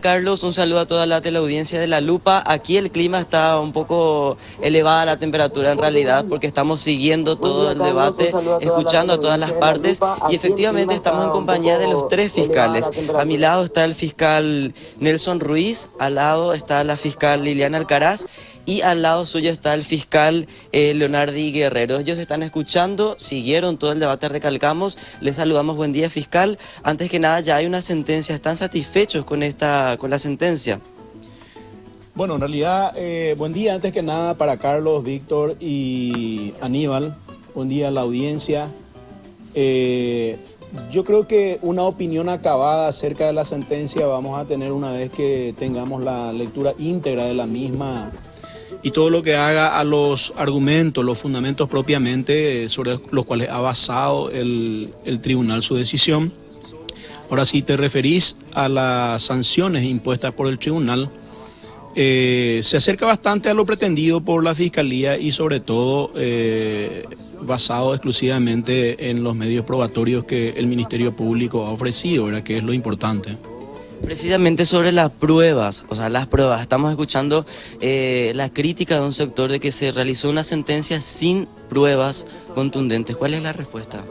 Carlos, un saludo a toda la teleaudiencia de La Lupa. Aquí el clima está un poco elevada la temperatura en realidad porque estamos siguiendo Buen todo día, el Carlos. Un debate, saludo a toda la escuchando a todas teleaudiencia las de La partes Lupa. y Aquí el efectivamente clima estamos en está un compañía de los poco tres elevada la fiscales. A mi temperatura. lado está el fiscal Nelson Ruiz, al lado está la fiscal Liliana Alcaraz y al lado suyo está el fiscal Leonardi Guerrero. Ellos están escuchando, siguieron todo el debate, recalcamos, les saludamos, buen día fiscal. Antes que nada ya hay una sentencia, ¿están satisfechos con la sentencia? Bueno, en realidad, buen día antes que nada para Carlos, Víctor y Aníbal. Buen día a la audiencia. Yo creo que una opinión acabada acerca de la sentencia vamos a tener una vez que tengamos la lectura íntegra de la misma y todo lo que haga a los argumentos, los fundamentos propiamente sobre los cuales ha basado el tribunal su decisión. Ahora, si te referís a las sanciones impuestas por el tribunal, se acerca bastante a lo pretendido por la Fiscalía y sobre todo basado exclusivamente en los medios probatorios que el Ministerio Público ha ofrecido, ¿verdad? Que es lo importante. Precisamente sobre las pruebas, o sea, las pruebas, estamos escuchando la crítica de un sector de que se realizó una sentencia sin pruebas contundentes. ¿Cuál es la respuesta?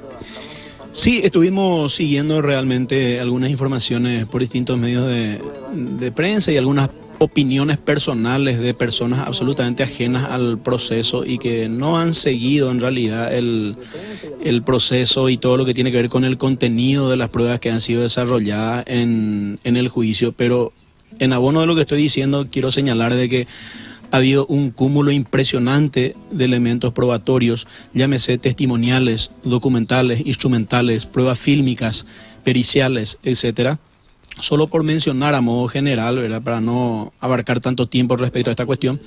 Sí, estuvimos siguiendo realmente algunas informaciones por distintos medios de prensa y algunas opiniones personales de personas absolutamente ajenas al proceso y que no han seguido en realidad el proceso y todo lo que tiene que ver con el contenido de las pruebas que han sido desarrolladas en el juicio. Pero en abono de lo que estoy diciendo, quiero señalar de que ha habido un cúmulo impresionante de elementos probatorios, llámese testimoniales, documentales, instrumentales, pruebas fílmicas, periciales, etcétera. Solo por mencionar a modo general, ¿verdad? Para no abarcar tanto tiempo respecto a esta cuestión,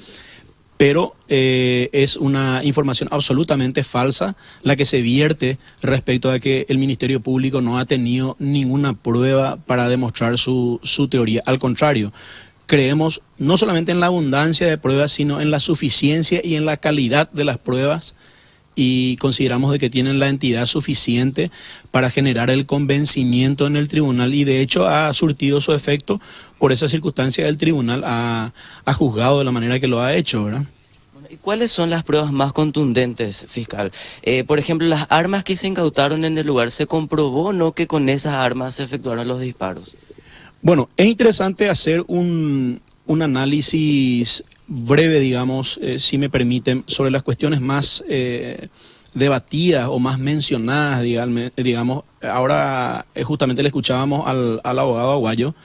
pero es una información absolutamente falsa la que se vierte respecto a que el Ministerio Público no ha tenido ninguna prueba para demostrar su teoría. Al contrario, creemos no solamente en la abundancia de pruebas, sino en la suficiencia y en la calidad de las pruebas y consideramos de que tienen la entidad suficiente para generar el convencimiento en el tribunal y de hecho ha surtido su efecto. Por esa circunstancia el tribunal ha juzgado de la manera que lo ha hecho, ¿verdad? ¿Y cuáles son las pruebas más contundentes, fiscal? Por ejemplo, las armas que se incautaron en el lugar, ¿se comprobó o no que con esas armas se efectuaron los disparos? Bueno, es interesante hacer un análisis breve, digamos, si me permiten, sobre las cuestiones más debatidas o más mencionadas, digamos. Ahora justamente le escuchábamos al abogado Aguayo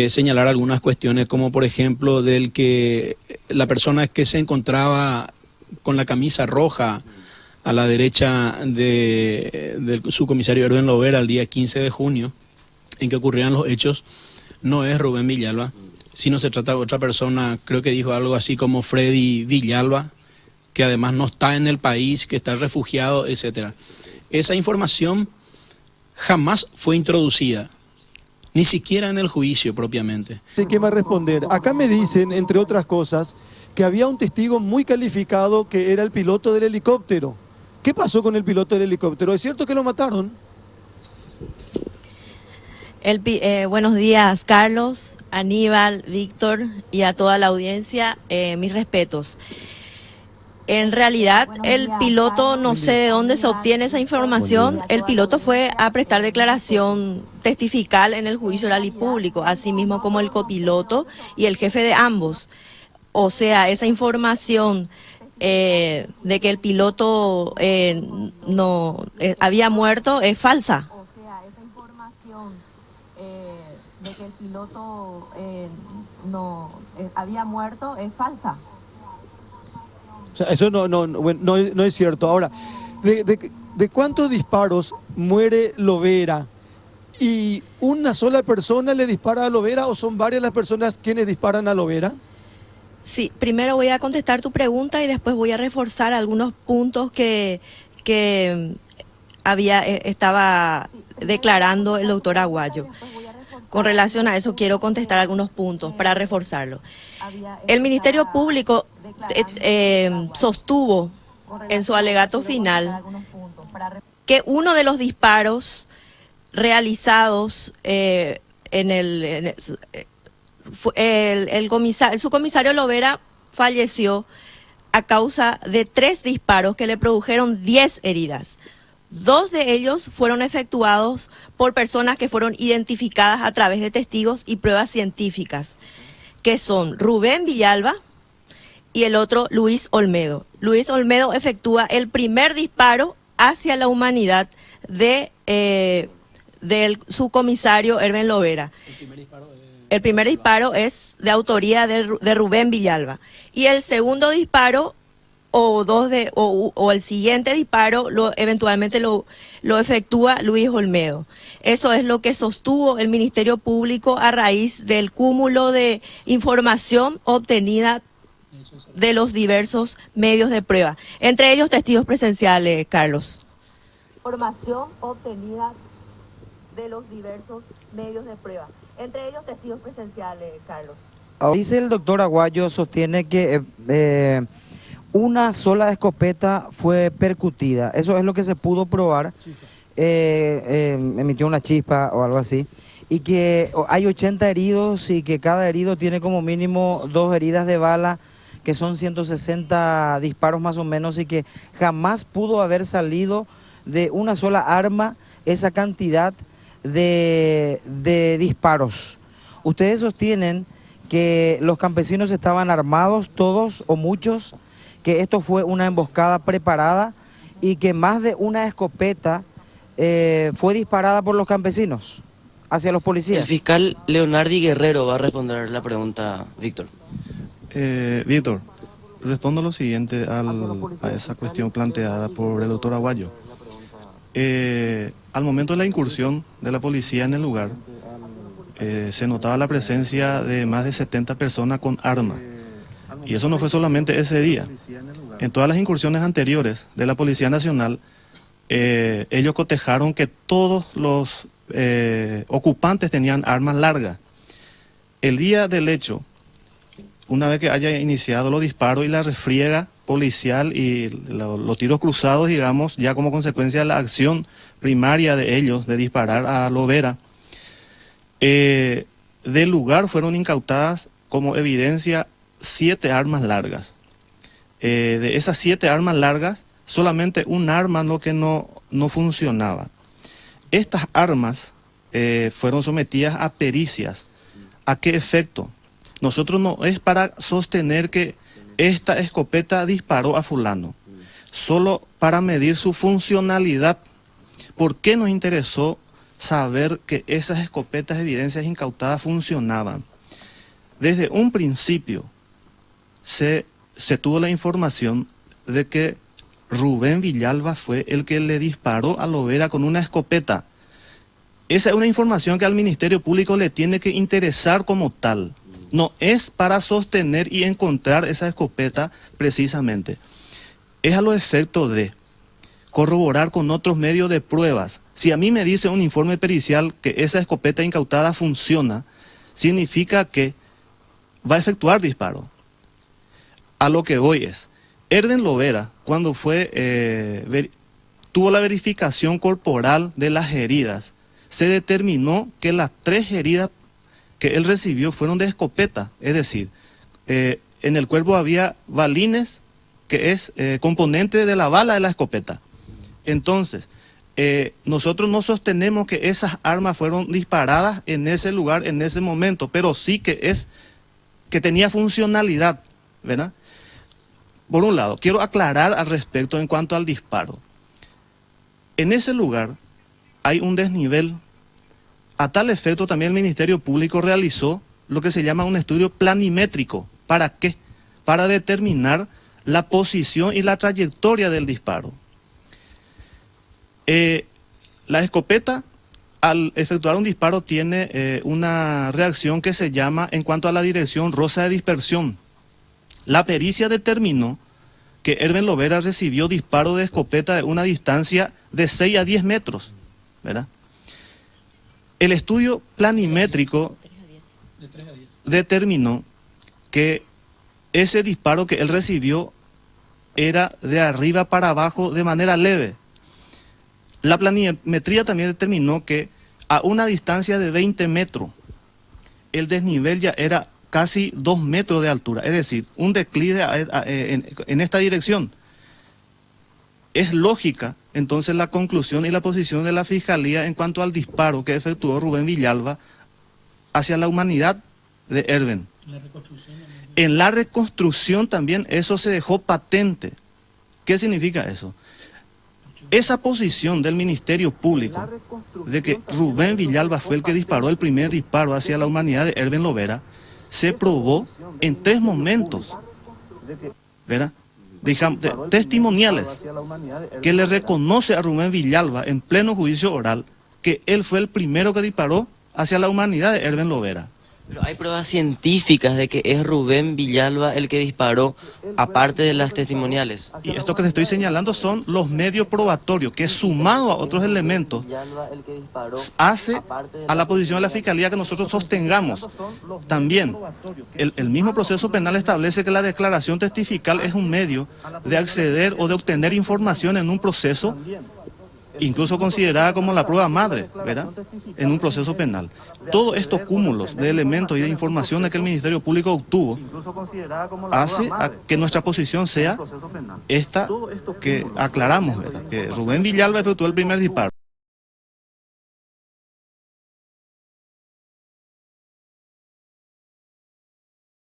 señalar algunas cuestiones como por ejemplo del que la persona que se encontraba con la camisa roja a la derecha de su comisario Erwin Lovera el día 15 de junio, en que ocurrían los hechos, no es Rubén Villalba, sino se trata de otra persona, creo que dijo algo así como Freddy Villalba, que además no está en el país, que está refugiado, etcétera. Esa información jamás fue introducida, ni siquiera en el juicio propiamente. ¿Qué va a responder? Acá me dicen, entre otras cosas, que había un testigo muy calificado que era el piloto del helicóptero. ¿Qué pasó con el piloto del helicóptero? ¿Es cierto que lo mataron? Buenos días, Carlos, Aníbal, Víctor y a toda la audiencia, mis respetos. En realidad, el piloto, no sé de dónde se obtiene esa información, el piloto fue a prestar declaración testifical en el juicio oral y público, así mismo como el copiloto y el jefe de ambos. O sea, esa información de que el piloto no había muerto es falsa. De que el piloto había muerto es falsa. O sea, eso no es cierto. Ahora, ¿de cuántos disparos muere Lovera? ¿Y una sola persona le dispara a Lovera o son varias las personas quienes disparan a Lovera? Sí, primero voy a contestar tu pregunta y después voy a reforzar algunos puntos que estaba declarando el doctor Aguayo. Con relación a eso quiero contestar algunos puntos para reforzarlo. El Ministerio Público sostuvo en su alegato final que uno de los disparos realizados el subcomisario Lovera falleció a causa de 3 disparos que le produjeron 10 heridas. 2 de ellos fueron efectuados por personas que fueron identificadas a través de testigos y pruebas científicas, que son Rubén Villalba y el otro Luis Olmedo. Luis Olmedo efectúa el primer disparo hacia la humanidad del subcomisario Erben Lovera. El primer disparo es de autoría de Rubén Villalba. Y el segundo disparo o el siguiente disparo eventualmente lo efectúa Luis Olmedo. Eso es lo que sostuvo el Ministerio Público a raíz del cúmulo de información obtenida de los diversos medios de prueba, entre ellos testigos presenciales, Carlos. Información obtenida de los diversos medios de prueba, entre ellos testigos presenciales, Carlos. Dice el doctor Aguayo, sostiene que una sola escopeta fue percutida. Eso es lo que se pudo probar. Emitió una chispa o algo así. Y que hay 80 heridos y que cada herido tiene como mínimo 2 heridas de bala, que son 160 disparos más o menos, y que jamás pudo haber salido de una sola arma esa cantidad de disparos. Ustedes sostienen que los campesinos estaban armados, todos o muchos, que esto fue una emboscada preparada y que más de una escopeta fue disparada por los campesinos hacia los policías. El fiscal Leonardi Guerrero va a responder la pregunta, Víctor. Víctor, respondo lo siguiente a esa cuestión planteada por el doctor Aguayo. Al momento de la incursión de la policía en el lugar, se notaba la presencia de más de 70 personas con armas. Y eso no fue solamente ese día. En todas las incursiones anteriores de la Policía Nacional, ellos cotejaron que todos los ocupantes tenían armas largas. El día del hecho, una vez que haya iniciado los disparos y la refriega policial y los tiros cruzados, digamos, ya como consecuencia de la acción primaria de ellos de disparar a Lovera, del lugar fueron incautadas como evidencia 7 armas largas. De esas 7 armas largas, solamente un arma que no funcionaba. Estas armas fueron sometidas a pericias. ¿A qué efecto? Nosotros no es para sostener que esta escopeta disparó a fulano, solo para medir su funcionalidad. ¿Por qué nos interesó saber que esas escopetas de evidencias incautadas funcionaban? Desde un principio se tuvo la información de que Rubén Villalba fue el que le disparó a Lovera con una escopeta. Esa es una información que al Ministerio Público le tiene que interesar como tal. No es para sostener y encontrar esa escopeta precisamente. Es a los efectos de corroborar con otros medios de pruebas. Si a mí me dice un informe pericial que esa escopeta incautada funciona, significa que va a efectuar disparo. A lo que voy es, Erben Lovera, cuando tuvo la verificación corporal de las heridas, se determinó que las 3 heridas que él recibió fueron de escopeta, es decir, en el cuerpo había balines, que es componente de la bala de la escopeta. Entonces, nosotros no sostenemos que esas armas fueron disparadas en ese lugar, en ese momento, pero sí que tenía funcionalidad, ¿verdad? Por un lado, quiero aclarar al respecto en cuanto al disparo. En ese lugar hay un desnivel. A tal efecto también el Ministerio Público realizó lo que se llama un estudio planimétrico. ¿Para qué? Para determinar la posición y la trayectoria del disparo. La escopeta, al efectuar un disparo, tiene una reacción que se llama, en cuanto a la dirección, rosa de dispersión. La pericia determinó que Erben Lovera recibió disparo de escopeta de una distancia de 6 a 10 metros, ¿verdad? El estudio planimétrico determinó que ese disparo que él recibió era de arriba para abajo de manera leve. La planimetría también determinó que a una distancia de 20 metros, el desnivel ya era casi 2 metros de altura, es decir, un declive en esta dirección. Es lógica entonces la conclusión y la posición de la Fiscalía en cuanto al disparo que efectuó Rubén Villalba hacia la humanidad de Erben. En la reconstrucción también eso se dejó patente. ¿Qué significa eso? Esa posición del Ministerio Público de que Rubén Villalba fue el que disparó el primer disparo hacia la humanidad de Erben Lovera se probó en 3 momentos, ¿verdad? Testimoniales que le reconoce a Rubén Villalba en pleno juicio oral que él fue el primero que disparó hacia la humanidad de Erben Lovera. Pero hay pruebas científicas de que es Rubén Villalba el que disparó, aparte de las testimoniales. Y esto que te estoy señalando son los medios probatorios que, sumado a otros elementos, hace a la posición de la Fiscalía que nosotros sostengamos. También, el mismo proceso penal establece que la declaración testifical es un medio de acceder o de obtener información en un proceso, incluso considerada como la prueba madre, ¿verdad?, en un proceso penal. Todos estos cúmulos de elementos y de informaciones que el Ministerio Público obtuvo hace a que nuestra posición sea esta que aclaramos, ¿verdad?, que Rubén Villalba efectuó el primer disparo.